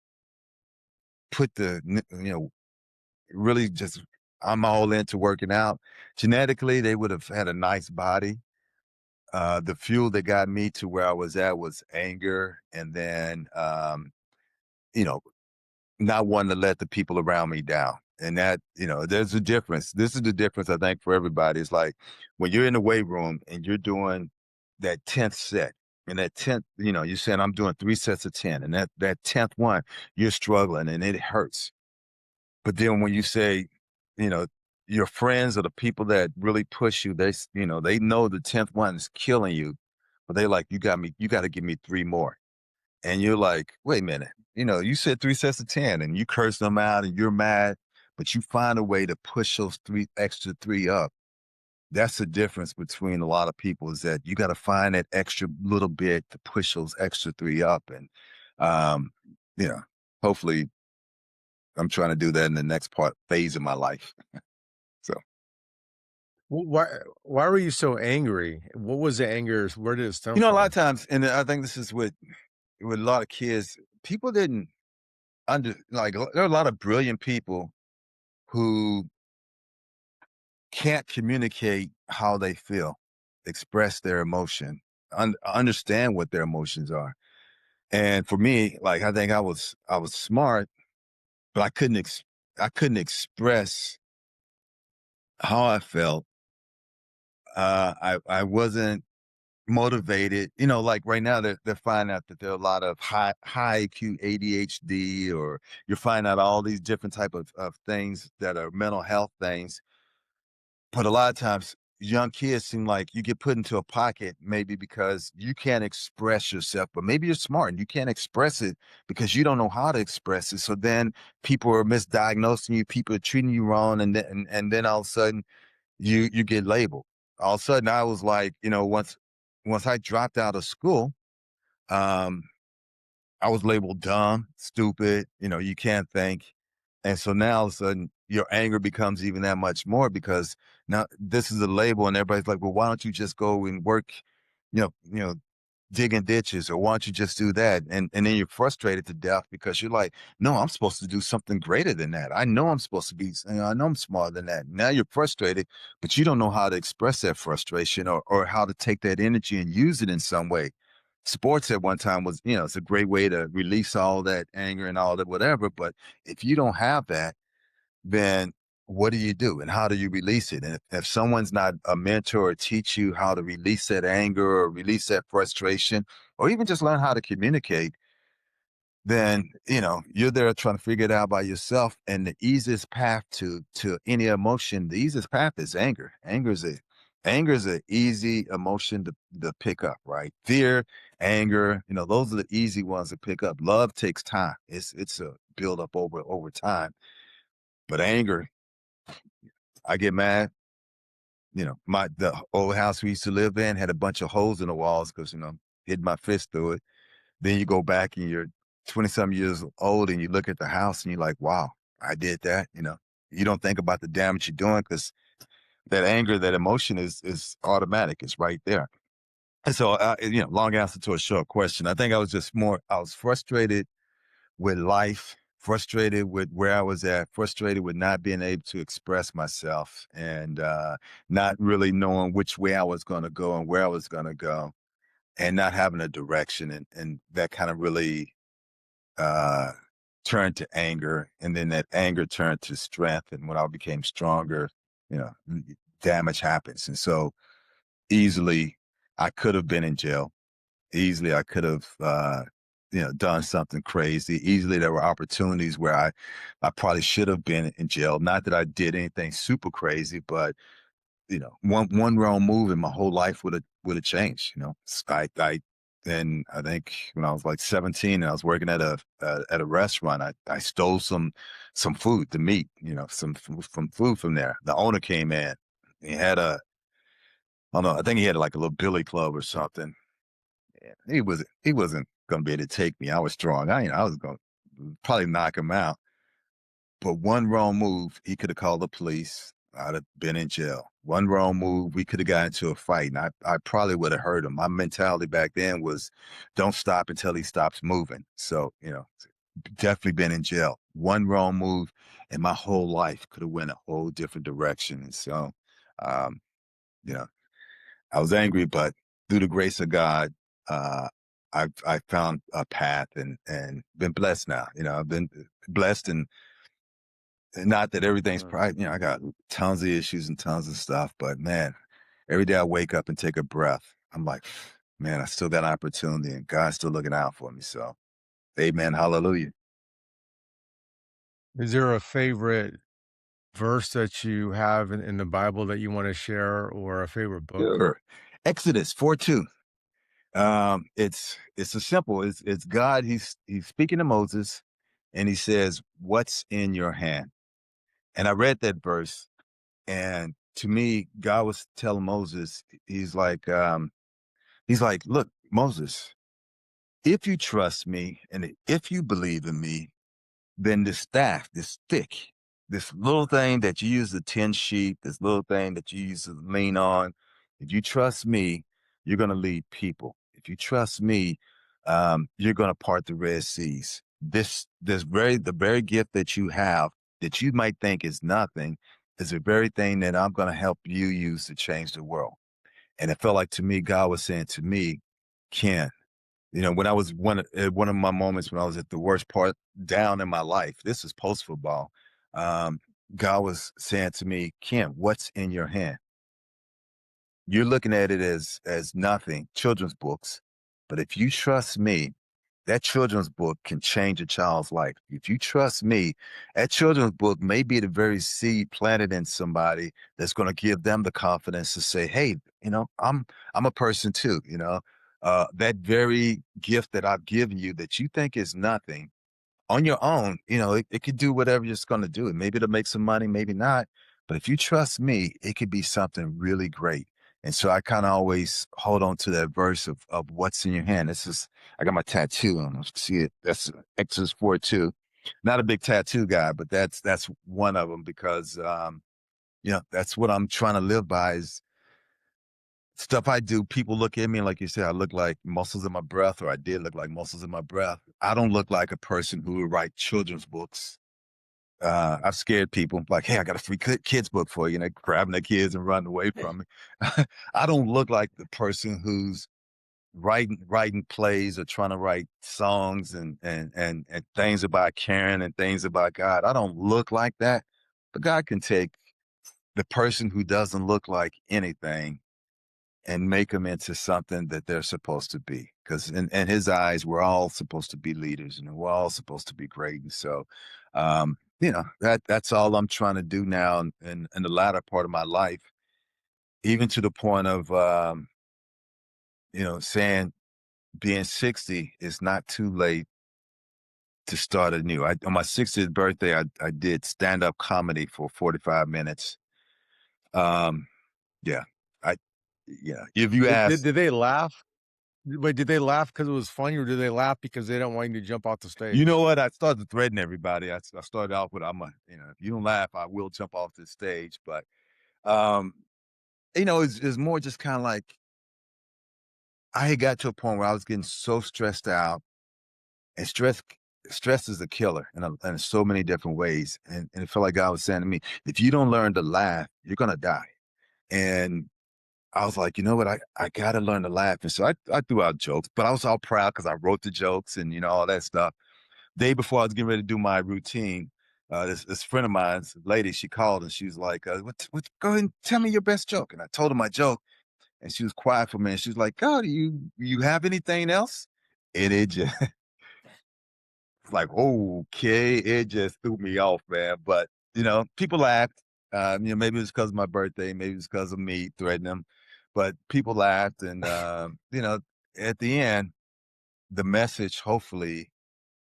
put really just I'm all into working out. Genetically, they would have had a nice body. The fuel that got me to where I was at was anger, and then you know, not wanting to let the people around me down. And that, there's a difference. This is the difference, I think, for everybody. It's like when you're in the weight room and you're doing that 10th set, and that 10th, you're saying, I'm doing 3 sets of 10, and that 10th one, you're struggling and it hurts. But then when you say, you know, your friends or the people that really push you, they know the 10th one is killing you, but they like, you got to give me 3 more. And you're like, wait a minute, you said 3 sets of 10 and you curse them out and you're mad, but you find a way to push those extra 3 up. That's the difference between a lot of people, is that you got to find that extra little bit to push those extra 3 up. And, um, you know, hopefully I'm trying to do that in the next phase of my life. So, Why were you so angry? What was the anger? Where did it stem a lot from? of times, and I think this is with a lot of kids, people didn't there are a lot of brilliant people who can't communicate how they feel, express their emotion, understand what their emotions are. And for me, like, I think I was smart, but I couldn't express how I felt. I wasn't motivated. Like right now they're finding out that there are a lot of high IQ ADHD, or you're finding out all these different type of things that are mental health things. But a lot of times young kids seem like you get put into a pocket, maybe because you can't express yourself, but maybe you're smart and you can't express it because you don't know how to express it. So then people are misdiagnosing you, people are treating you wrong, and then all of a sudden you get labeled. All of a sudden I was like, once I dropped out of school, um, I was labeled dumb, stupid, you can't think. And so now all of a sudden your anger becomes even that much more, because now this is a label and everybody's like, well, why don't you just go and work, you know, digging ditches, or why don't you just do that? And then you're frustrated to death because you're like, no, I'm supposed to do something greater than that. I know I'm supposed to be, I know I'm smarter than that. Now you're frustrated, but you don't know how to express that frustration, or how to take that energy and use it in some way. Sports at one time was, it's a great way to release all that anger and all that, whatever. But if you don't have that, then what do you do and how do you release it? And if someone's not a mentor or teach you how to release that anger or release that frustration, or even just learn how to communicate, then, you're there trying to figure it out by yourself. And the easiest path to any emotion, the easiest path is anger. Anger is an easy emotion to pick up, right? Fear, anger, those are the easy ones to pick up. Love takes time. It's a build up over time. But anger, I get mad. The old house we used to live in had a bunch of holes in the walls because, hit my fist through it. Then you go back and you're 20 some years old and you look at the house and you're like, wow, I did that. You don't think about the damage you're doing because that anger, that emotion is automatic. It's right there. And so, long answer to a short question. I think I was frustrated with life, frustrated with where I was at, frustrated with not being able to express myself, and not really knowing which way I was going to go and where I was going to go, and not having a direction. And that kind of really uh, turned to anger. And then that anger turned to strength. And when I became stronger, you know, damage happens. And so easily I could have been in jail. Easily I could have, done something crazy. Easily there were opportunities where I probably should have been in jail. Not that I did anything super crazy, but one wrong move and my whole life would have changed. Then I think when I was like 17 and I was working at a restaurant, I stole some food, the meat, some food from there. The owner came in. He had I don't know, I think he had like a little billy club or something. Yeah, he wasn't gonna be able to take me. I was strong. I was gonna probably knock him out. But one wrong move, he could have called the police. I'd have been in jail. One wrong move, we could have got into a fight, and I probably would have hurt him. My mentality back then was, don't stop until he stops moving. So, definitely been in jail. One wrong move, and my whole life could have went a whole different direction. And so, um, you know, I was angry, but through the grace of God, uh, I found a path and been blessed now. I've been blessed, and not that everything's private. I got tons of issues and tons of stuff, but man, every day I wake up and take a breath, I'm like, man, I still got opportunity and God's still looking out for me. So, amen, hallelujah. Is there a favorite verse that you have in the Bible that you wanna share, or a favorite book? Sure. Exodus 4:2. It's a simple. It's God. He's speaking to Moses, and he says, "What's in your hand?" And I read that verse, and to me, God was telling Moses, he's like, look, Moses, if you trust me and if you believe in me, then this staff, this stick, this little thing that you use to tend sheep, this little thing that you use to lean on, if you trust me, you're going to lead people. If you trust me, you're going to part the Red Seas. The very gift that you have that you might think is nothing is the very thing that I'm going to help you use to change the world. And it felt like to me, God was saying to me, Ken, when I was one of my moments when I was at the worst part down in my life, this is post football. Um, God was saying to me, Ken, what's in your hand? You're looking at it as nothing, children's books. But if you trust me, that children's book can change a child's life. If you trust me, that children's book may be the very seed planted in somebody that's going to give them the confidence to say, hey, I'm a person too, that very gift that I've given you that you think is nothing on your own, it could do whatever it's going to do. Maybe it'll make some money, maybe not. But if you trust me, it could be something really great. And so I kind of always hold on to that verse of what's in your hand. I got my tattoo on. See it? That's Exodus 4:2. Not a big tattoo guy, but that's one of them because, that's what I'm trying to live by stuff I do, people look at me, and like you said, I look like muscles in my breath, or I did look like muscles in my breath. I don't look like a person who would write children's books. I've scared people like, hey, I got a free kids book for you, and they're grabbing their kids and running away from me. I don't look like the person who's writing plays or trying to write songs and things about caring and things about God. I don't look like that. But God can take the person who doesn't look like anything and make them into something that they're supposed to be. Because in his eyes, we're all supposed to be leaders and we're all supposed to be great. And so, that's all I'm trying to do now in the latter part of my life, even to the point of, saying being 60 is not too late to start anew. On my 60th birthday, I did stand-up comedy for 45 minutes. Um, yeah, I, yeah. If you ask, Did they laugh? Wait, did they laugh because it was funny, or did they laugh because they don't want you to jump off the you know stage? what? I started to threaten everybody. I started off with, if you don't laugh, I will jump off the stage. But, um, it's more just kind of like I had got to a point where I was getting so stressed out, and stress is a killer in so many different ways. And it felt like God was saying to me, if you don't learn to laugh, you're gonna die. And I was like, you know what? I gotta learn to laugh. And so I threw out jokes, but I was all proud because I wrote the jokes and all that stuff. Day before I was getting ready to do my routine, this friend of mine's lady, she called and she was like, go ahead and tell me your best joke. And I told her my joke, and she was quiet for a minute. She was like, oh, do you have anything else? And it just like, okay, it just threw me off, man. But people laughed. Maybe it's because of my birthday, maybe it's because of me threatening them, but people laughed, and at the end, the message hopefully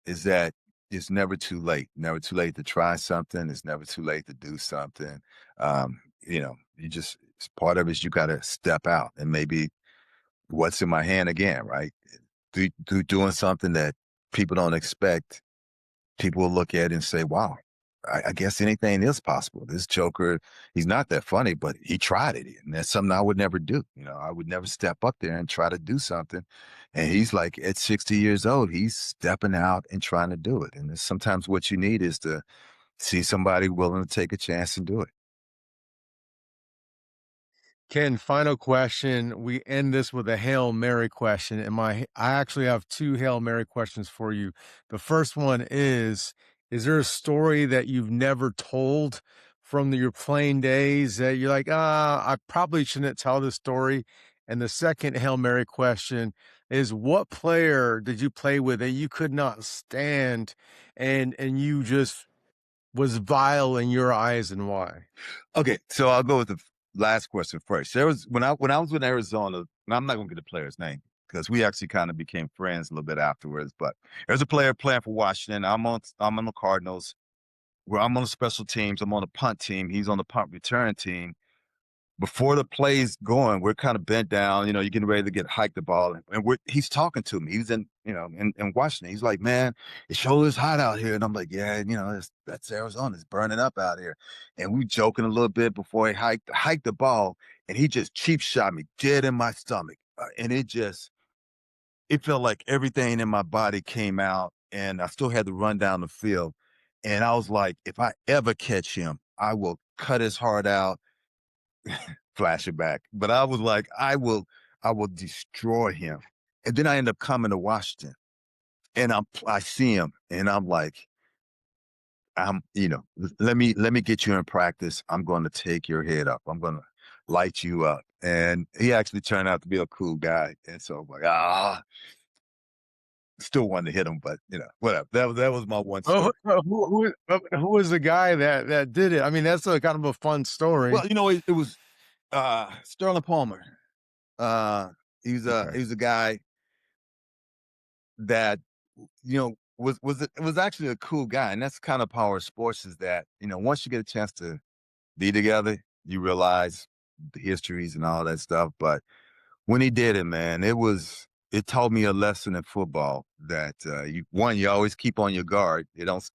is that it's never too late. Never too late to try something. It's never too late to do something. You just part of it is you got to step out, and maybe what's in my hand again, right? Doing something that people don't expect, people will look at it and say, wow, I guess anything is possible. This Joker, he's not that funny, but he tried it. And that's something I would never do. I would never step up there and try to do something. And he's like, at 60 years old, he's stepping out and trying to do it. And sometimes what you need is to see somebody willing to take a chance and do it. Ken, final question. We end this with a Hail Mary question. I actually have two Hail Mary questions for you. The first one is there a story that you've never told from your playing days that you're like, I probably shouldn't tell this story? And the second Hail Mary question is, what player did you play with that you could not stand and you just was vile in your eyes, and why? Okay, so I'll go with the last question first. There was when I was in Arizona, and I'm not gonna get the player's name because we actually kind of became friends a little bit afterwards. But there's a player playing for Washington. I'm on the Cardinals, where I'm on the special teams. I'm on the punt team. He's on the punt return team. Before the play's going, we're kind of bent down, you're getting ready to get hike the ball. And he's talking to me. He's in Washington. He's like, man, it sure is hot out here. And I'm like, yeah, that's Arizona. It's burning up out here. And we joking a little bit before he hiked the ball. And he just cheap shot me dead in my stomach. And it felt like everything in my body came out, and I still had to run down the field. And I was like, if I ever catch him, I will cut his heart out, flashback. But I was like, I will destroy him. And then I end up coming to Washington, and I see him, and I'm like, let me get you in practice. I'm going to take your head up. I'm going to light you up. And he actually turned out to be a cool guy. And so I'm like, still wanted to hit him, but whatever. That was my one Oh, story. who was the guy that did it? I mean, that's a kind of a fun story. Well, it was Sterling Palmer. Uh, Okay. he was a guy that was actually a cool guy, and that's kind of power of sports is that once you get a chance to be together, you realize the histories and all that stuff. But when he did it, man, it taught me a lesson in football that you always keep on your guard. You don't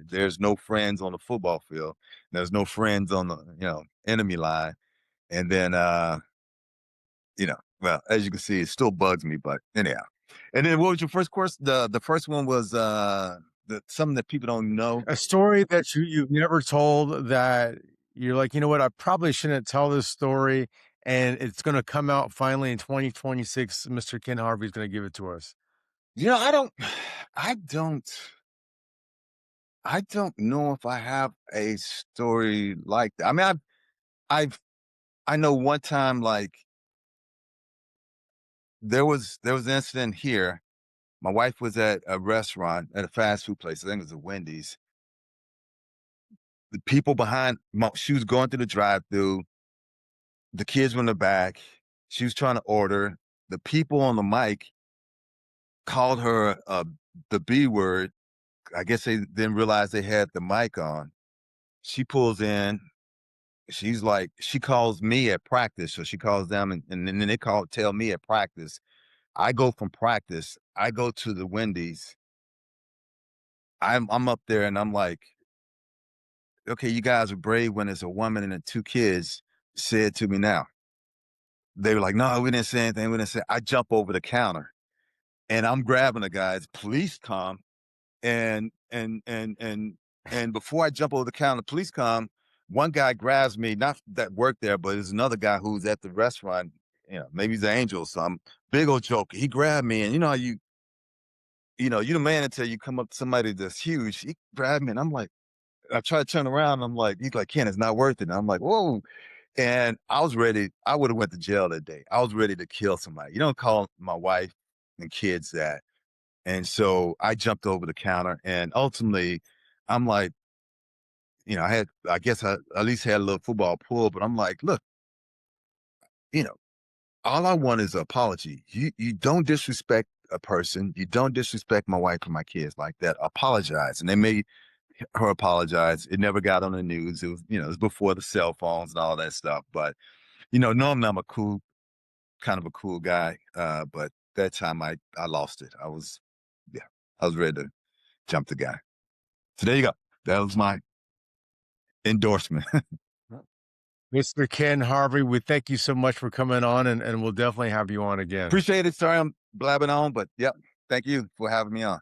there's no friends on the football field. There's no friends on the enemy line, and then well, as you can see, it still bugs me, but anyhow. And then what was your first course? The first one was something that people don't know. A story that you've never told that you're like, you know what, I probably shouldn't tell this story, and it's going to come out finally in 2026. Mr. Ken Harvey's going to give it to us. I don't, I don't, I don't know if I have a story like that. I mean, I know one time, like there was an incident here. My wife was at a restaurant at a fast food place. I think it was a Wendy's. The people behind, she was going through the drive-through. The kids were in the back. She was trying to order. The people on the mic called her the B word. I guess they didn't realize they had the mic on. She pulls in. She's like, she calls me at practice. So she calls them and then they tell me at practice. I go from practice. I go to the Wendy's. I'm up there and I'm like, okay, you guys are brave when it's a woman and 2 kids. Say it to me now. They were like, no, we didn't say anything. We didn't say. I jump over the counter and I'm grabbing the guys. Police come and before I jump over the counter, the police come. One guy grabs me, not that worked there, but there's another guy who's at the restaurant. Maybe he's an angel or something. Big old joke. He grabbed me, and how you're the man until you come up to somebody that's huge. He grabbed me, and I'm like, I try to turn around. And I'm like, he's like, Ken, it's not worth it. And I'm like, whoa. And I was ready. I would have went to jail that day. I was ready to kill somebody. You don't call my wife and kids that. And so I jumped over the counter, and ultimately, I'm like, I guess I at least had a little football pull, but I'm like, look, you know, all I want is an apology. You don't disrespect a person. You don't disrespect my wife or my kids like that. Apologize. And they made her apologize. It never got on the news. It was, it was before the cell phones and all that stuff. But, normally I'm kind of a cool guy. But that time I lost it. I was ready to jump the guy. So there you go. That was my endorsement. Mr. Ken Harvey, we thank you so much for coming on, and we'll definitely have you on again. Appreciate it. Sorry I'm blabbing on, but yep. Thank you for having me on.